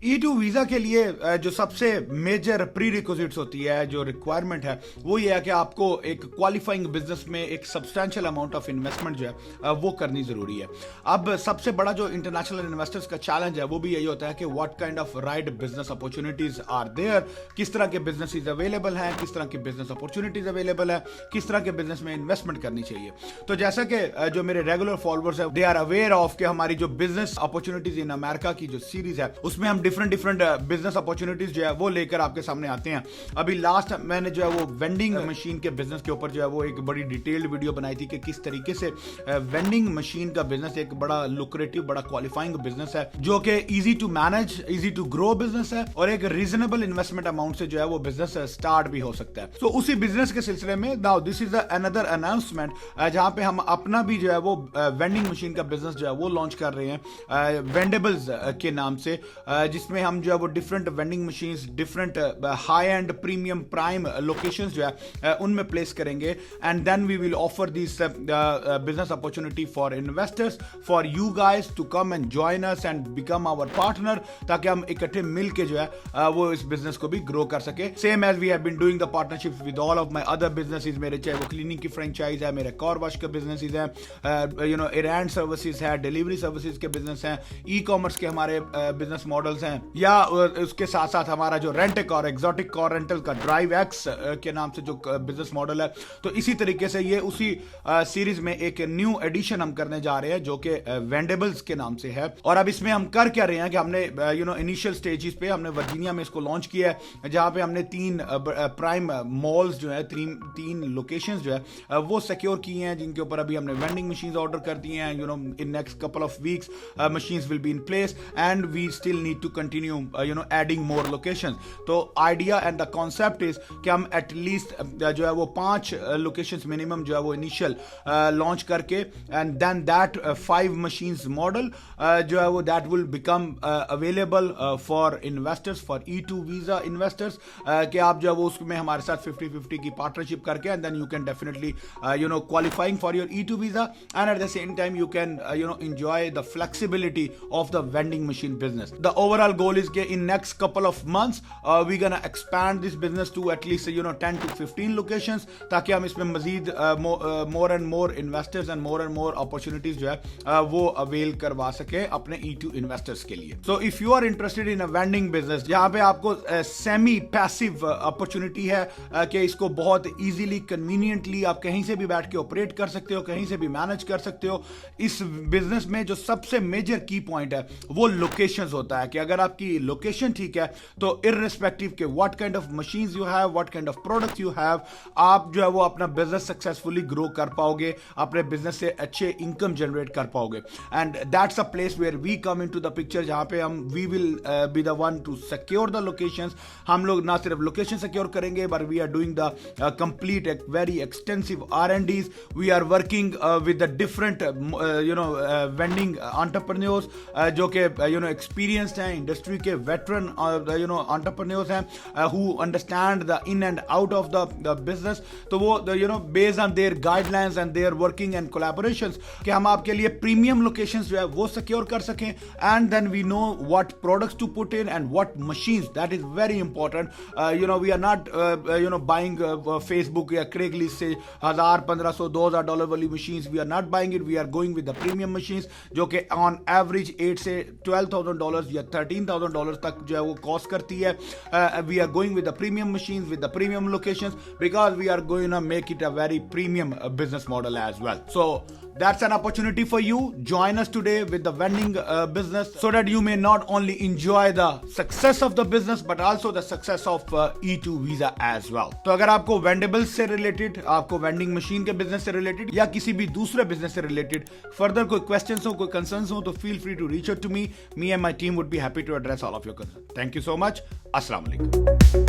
E2 visa के लिए जो सबसे मेजर प्री रिक्विजिट्स होती है, जो रिक्वायरमेंट है, वो ये है कि आपको एक क्वालिफाइंग बिजनेस में एक सब्सटैंशियल अमाउंट ऑफ इन्वेस्टमेंट जो है वो करनी जरूरी है। अब सबसे बड़ा जो इंटरनेशनल इन्वेस्टर्स का चैलेंज है वो भी यही होता है कि what kind of right business opportunities are there, किस तरह के बिजनेस अवेलेबल हैं, किस तरह के बिजनेस अपॉर्चुनिटीज अवेलेबल है, किस तरह के बिजनेस में इन्वेस्टमेंट करनी चाहिए। तो जैसा कि जो मेरे रेगुलर फॉलोअर्स है दे आर अवेयर ऑफ कि हमारी जो बिजनेस अपॉर्चुनिटीज इन अमेरिका की जो सीरीज है उसमें हम डिफरेंट बिजनेस अपॉर्चुनिटीज जो है वो लेकर आपके सामने आते हैं। अभी लास्ट मैंने जो है वो वेंडिंग मशीन के बिजनेस के ऊपर जो है वो एक बड़ी डिटेल्ड वीडियो बनाई थी कि किस तरीके से वेंडिंग मशीन का बिजनेस एक बड़ा लुक्रेटिव, बड़ा क्वालिफाइंग बिजनेस है, जो कि easy to manage, easy to grow business है और एक रीजनेबल इन्वेस्टमेंट अमाउंट से जो है वो बिजनेस स्टार्ट भी हो सकता है। तो उसी बिजनेस के सिलसिले में now this is another announcement जहां पे हम अपना भी जो है वो वेंडिंग मशीन का बिजनेस जो है वो लॉन्च कर रहे हैं वेंडेबल्स के नाम से, जिसमें हम जो है वो different vending machines different high end premium prime locations जो है उनमें प्लेस करेंगे and then we will offer this business opportunity for investors, for you guys to come and join us and become our partner, ताकि हम इकट्ठे मिल के जो है वो इस बिजनेस को भी ग्रो कर सके। Same as we have been doing the partnerships with all of my other businesses, मेरे चाहे वो क्लीनिंग की फ्रेंचाइज है, मेरे कार वॉश के बिजनेसेस हैं, एयरलैंड सर्विसेज है, डिलीवरी सर्विसेज के बिजनेस हैं, ई कॉमर्स के हमारे बिजनेस मॉडल्स हैं, या उसके साथ साथ हमारा जो rent a car, exotic car rental का ड्राइव एक्स के नाम से जो बिजनेस मॉडल है। तो इसी तरीके से ये उसी सीरीज में एक न्यू एडिशन हम करने जा रहे हैं जो कि वेंडेबल्स के नाम से है। और अब इसमें हम कर क्या रहे हैं कि हमने इनिशियल स्टेजेस पे हमने वर्जीनिया में इसको लॉन्च किया है, जहां पे हमने 3 प्राइम मॉल्स जो है, 3 लोकेशंस जो है वो सिक्योर किए हैं, जिनके ऊपर अभी हमने वेंडिंग मशीन्स ऑर्डर कर दी हैं। In next couple of weeks machines will be in place and we still need to continue adding more locations. तो idea and the concept is कि हम एटलीस्ट जो है वो 5 लोकेशंस मिनिमम जो है वो इनिशियल लॉन्च करके and then that 5 machines model जो है वो that will become available for investors, for E2 visa investors, कि आप जो है वो उसमें हमारे साथ 50-50 की पार्टनरशिप करके and then you can definitely qualifying for your E2 visa and at the same time you can enjoy the flexibility of the vending machine business. The overall goal is that in next couple of months we're gonna expand this business to at least 10 to 15 locations, ताकि हम इसमें मजीद more and more investors and more opportunities जो है वो avail करवा सके अपने E2 investors के लिए. So if you are interested in a vending business जहाँ पे आपको semi passive opportunity है कि इसको बहुत easily conveniently आप कहीं से भी बैठ के ऑपरेट कर सकते हो, कहीं से भी मैनेज कर सकते हो। इस बिजनेस में जो सबसे मेजर की पॉइंट है वो लोकेशंस होता है कि अगर आपकी लोकेशन ठीक है तो इररिस्पेक्टिव के what kind of machines you have, what kind of products you have, आप जो है वो अपना बिजनेस सक्सेसफुली ग्रो कर पाओगे, अपने बिजनेस से अच्छे इनकम जनरेट कर पाओगे। And that's a place where we come into the picture, जहां पे हम we will be the one to secure the locations. हम लोग ना सिर्फ लोकेशन सिक्योर करेंगे but we are doing the complete very extensive R&Ds. We are working with the different vending entrepreneurs जो कि एक्सपीरियंस्ड हैं, इंडस्ट्री के वेटरन एंटरप्रेन्योर्स हैं who understand the in and out of the business. तो वो based on their guidelines and their working and collaborations कि हम आपके लिए प्रीमियम लोकेशंस जो है वो सिक्योर कर सकें and then we know what products to put in and what machines, that is very important. We are not buying Facebook या क्रेगलिस्ट से $1,000-$1,500-$2,000 वाली machines, we are not buying it, we are going with the premium machines जो कि on average $8,000 से $12,000 या $13,000 तक जो है वो कॉस्ट करती है। We are going with the premium machines with the premium locations because we are going to make it a very premium business model as well. So that's an opportunity for you. Join us today with the vending business so that you may not only enjoy the success of the business but also the success of E2 visa as well. तो अगर आपको वेंडेबल्स से related, आपको vending machine के business से related या किसी भी दूसरे बिजनेस से रिलेटेड फर्दर कोई क्वेश्चंस हो, कोई कंसर्न्स हो, तो feel free to reach out to me. Me and my team would be happy to address all of your concerns. Thank you so much. Assalamu alaikum.